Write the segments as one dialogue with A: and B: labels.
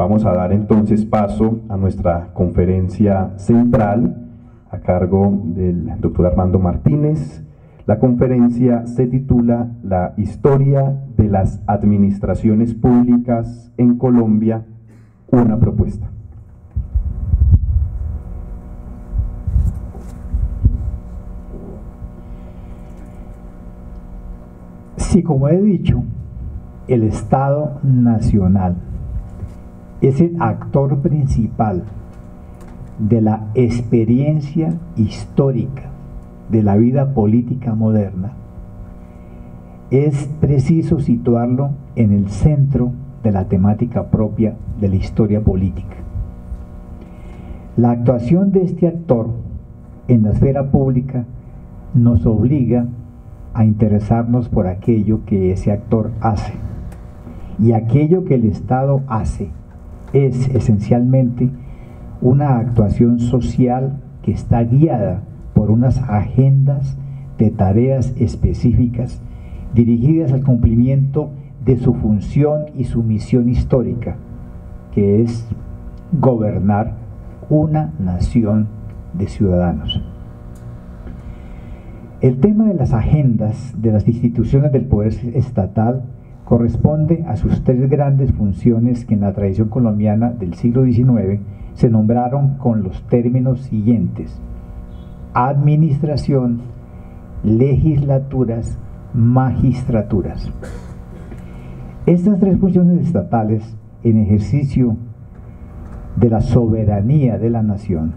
A: Vamos a dar entonces paso a nuestra conferencia central a cargo del doctor Armando Martínez. La conferencia se titula La historia de las administraciones públicas en Colombia, una propuesta.
B: Sí, como he dicho, el Estado Nacional es el actor principal de la experiencia histórica de la vida política moderna. Es preciso situarlo en el centro de la temática propia de la historia política. La actuación de este actor en la esfera pública nos obliga a interesarnos por aquello que ese actor hace. Y aquello que el Estado hace es esencialmente una actuación social que está guiada por unas agendas de tareas específicas dirigidas al cumplimiento de su función y su misión histórica, que es gobernar una nación de ciudadanos. El tema de las agendas de las instituciones del poder estatal corresponde a sus tres grandes funciones que en la tradición colombiana del siglo XIX se nombraron con los términos siguientes: administración, legislaturas, magistraturas. Estas tres funciones estatales, en ejercicio de la soberanía de la nación,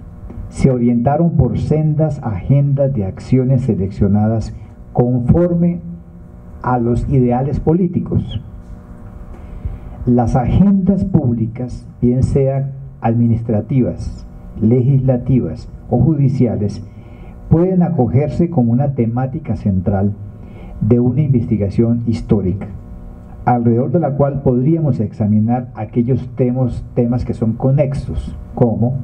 B: se orientaron por sendas agendas de acciones seleccionadas conforme a los ideales políticos. Las agendas públicas, bien sean administrativas, legislativas o judiciales, pueden acogerse como una temática central de una investigación histórica, alrededor de la cual podríamos examinar aquellos temas que son conexos, como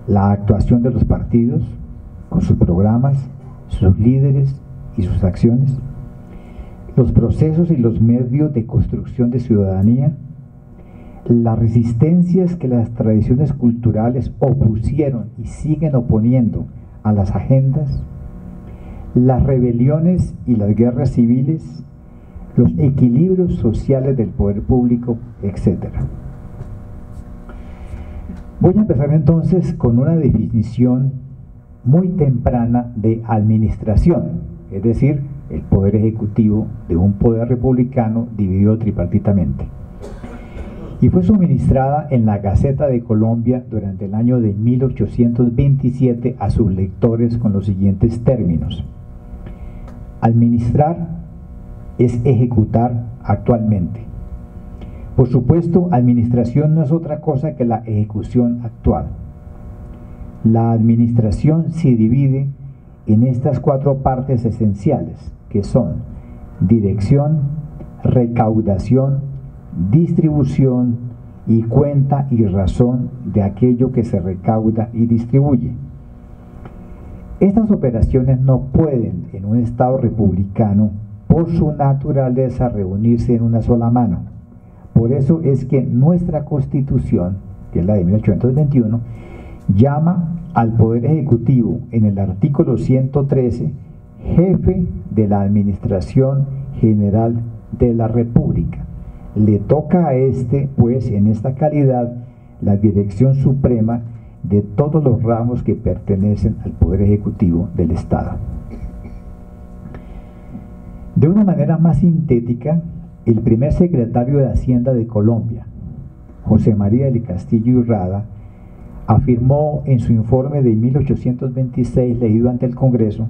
B: la actuación de los partidos, con sus programas, sus líderes y sus acciones, los procesos y los medios de construcción de ciudadanía, las resistencias que las tradiciones culturales opusieron y siguen oponiendo a las agendas, las rebeliones y las guerras civiles, los equilibrios sociales del poder público, etc. Voy a empezar entonces con una definición muy temprana de administración, es decir, el poder ejecutivo de un poder republicano dividido tripartitamente. Y fue suministrada en la Gaceta de Colombia durante el año de 1827 a sus lectores con los siguientes términos: administrar es ejecutar actualmente. Por supuesto, administración no es otra cosa que la ejecución actual. La administración se divide en estas cuatro partes esenciales, que son dirección, recaudación, distribución y cuenta y razón de aquello que se recauda y distribuye. Estas operaciones no pueden, en un Estado republicano, por su naturaleza, reunirse en una sola mano. Por eso es que nuestra Constitución, que es la de 1821, llama al Poder Ejecutivo en el artículo 113 jefe de la Administración General de la República. Le toca a este, pues, en esta calidad, la dirección suprema de todos los ramos que pertenecen al Poder Ejecutivo del Estado. De una manera más sintética, el primer secretario de Hacienda de Colombia, José María del Castillo y Rada, afirmó en su informe de 1826 leído ante el Congreso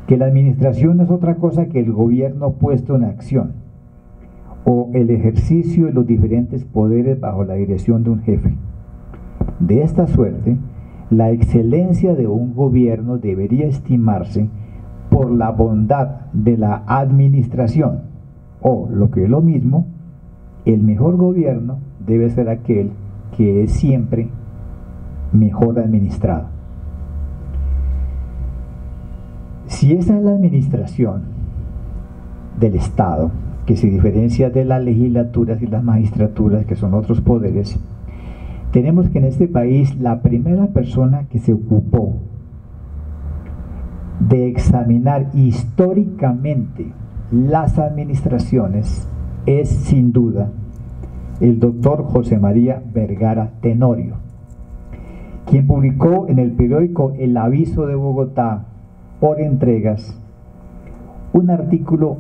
B: que la administración no es otra cosa que el gobierno puesto en acción o el ejercicio de los diferentes poderes bajo la dirección de un jefe. De esta suerte, la excelencia de un gobierno debería estimarse por la bondad de la administración, o, lo que es lo mismo, el mejor gobierno debe ser aquel que es siempre mejor administrado. Si esa es la administración del Estado, que se diferencia de las legislaturas y las magistraturas, que son otros poderes, tenemos que en este país la primera persona que se ocupó de examinar históricamente las administraciones es sin duda el doctor José María Vergara Tenorio, quien publicó en el periódico El Aviso de Bogotá por entregas un artículo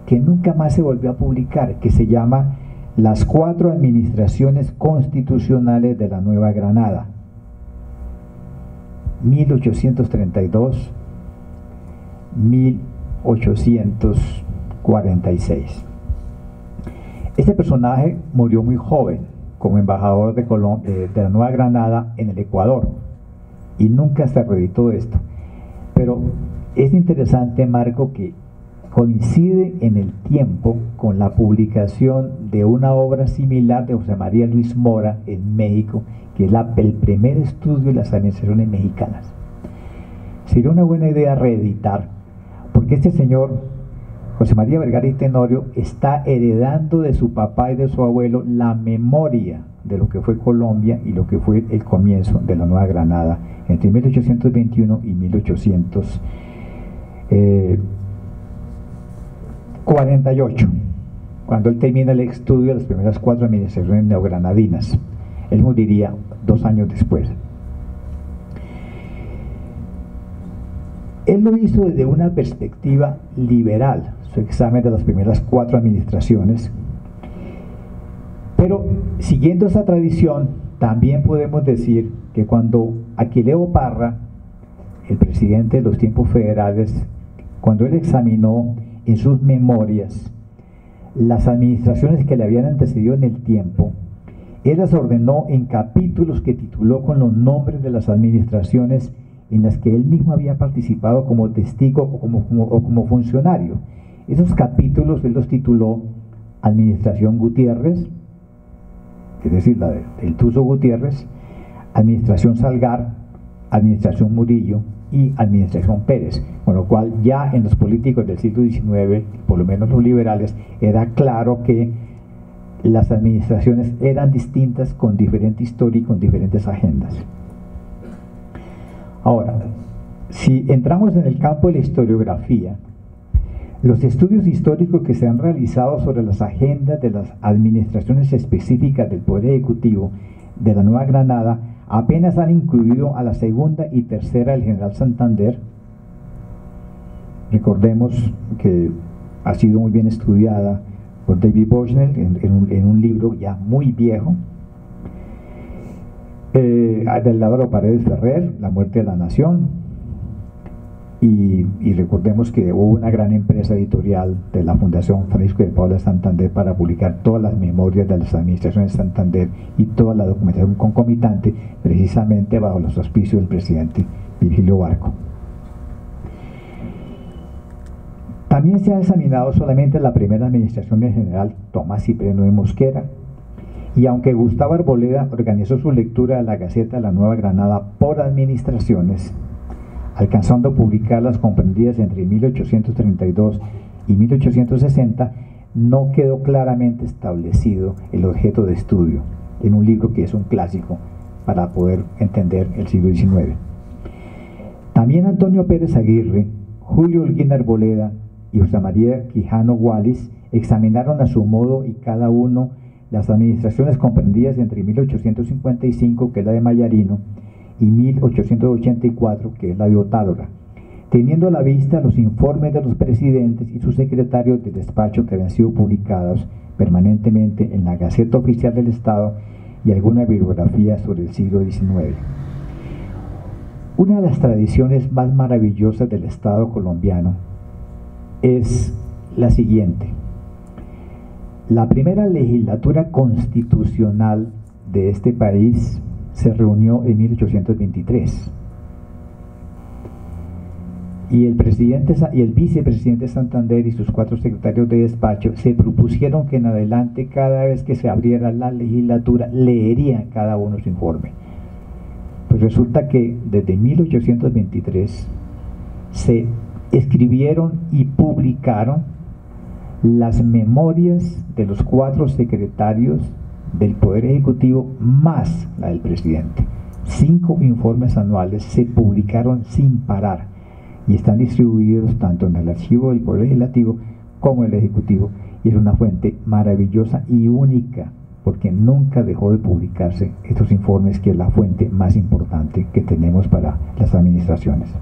B: que nunca más se volvió a publicar, que se llama Las 4 administraciones constitucionales de la Nueva Granada, 1832-1846. Este personaje murió muy joven como embajador de la Nueva Granada en el Ecuador y nunca se reeditó esto. Pero es interesante, Marco, que coincide en el tiempo con la publicación de una obra similar de José María Luis Mora en México, que es el primer estudio de las administraciones mexicanas. Sería una buena idea reeditar, porque este señor José María Vergara y Tenorio está heredando de su papá y de su abuelo la memoria de lo que fue Colombia y lo que fue el comienzo de la Nueva Granada entre 1821 y 1848, cuando él termina el estudio de las primeras 4 administraciones neogranadinas. Él moriría 2 años después. Él lo hizo desde una perspectiva liberal, su examen de las primeras 4 administraciones, pero siguiendo esa tradición, también podemos decir que cuando Aquileo Parra, el presidente de los tiempos federales, cuando él examinó en sus memorias las administraciones que le habían antecedido en el tiempo, él las ordenó en capítulos que tituló con los nombres de las administraciones en las que él mismo había participado como testigo o como funcionario. Esos capítulos él los tituló Administración Gutiérrez, es decir, la del Tuzo Gutiérrez, Administración Salgar, Administración Murillo y Administración Pérez, con lo cual ya en los políticos del siglo XIX, por lo menos los liberales, era claro que las administraciones eran distintas, con diferente historia y con diferentes agendas. Ahora, si entramos en el campo de la historiografía, los estudios históricos que se han realizado sobre las agendas de las administraciones específicas del Poder Ejecutivo de la Nueva Granada apenas han incluido a la segunda y tercera del general Santander. Recordemos que ha sido muy bien estudiada por David Bushnell en un libro ya muy viejo. Del Álvaro Paredes Ferrer, La muerte de la nación, y recordemos que hubo una gran empresa editorial de la Fundación Francisco de Paula Santander para publicar todas las memorias de las administraciones de Santander y toda la documentación concomitante, precisamente bajo los auspicios del presidente Virgilio Barco. También se ha examinado solamente la primera administración del general Tomás Cipriano de Mosquera, y aunque Gustavo Arboleda organizó su lectura de la Gaceta de la Nueva Granada por administraciones, alcanzando a publicarlas comprendidas entre 1832 y 1860, no quedó claramente establecido el objeto de estudio en un libro que es un clásico para poder entender el siglo XIX. También Antonio Pérez Aguirre, Julio Holguín Arboleda y José María Quijano Wallis examinaron a su modo y cada uno las administraciones comprendidas entre 1855, que es la de Mayarino, y 1884, que es la de Otálora, teniendo a la vista los informes de los presidentes y sus secretarios de despacho que habían sido publicados permanentemente en la Gaceta Oficial del Estado y alguna bibliografía sobre el siglo XIX. Una de las tradiciones más maravillosas del Estado colombiano es la siguiente. La primera legislatura constitucional de este país se reunió en 1823 y el presidente y el vicepresidente Santander y sus 4 secretarios de despacho se propusieron que en adelante, cada vez que se abriera la legislatura, leerían cada uno su informe. Pues resulta que desde 1823 se escribieron y publicaron las memorias de los 4 secretarios del Poder Ejecutivo más la del presidente. 5 informes anuales se publicaron sin parar y están distribuidos tanto en el archivo del Poder Legislativo como el Ejecutivo, y es una fuente maravillosa y única porque nunca dejó de publicarse estos informes, que es la fuente más importante que tenemos para las administraciones.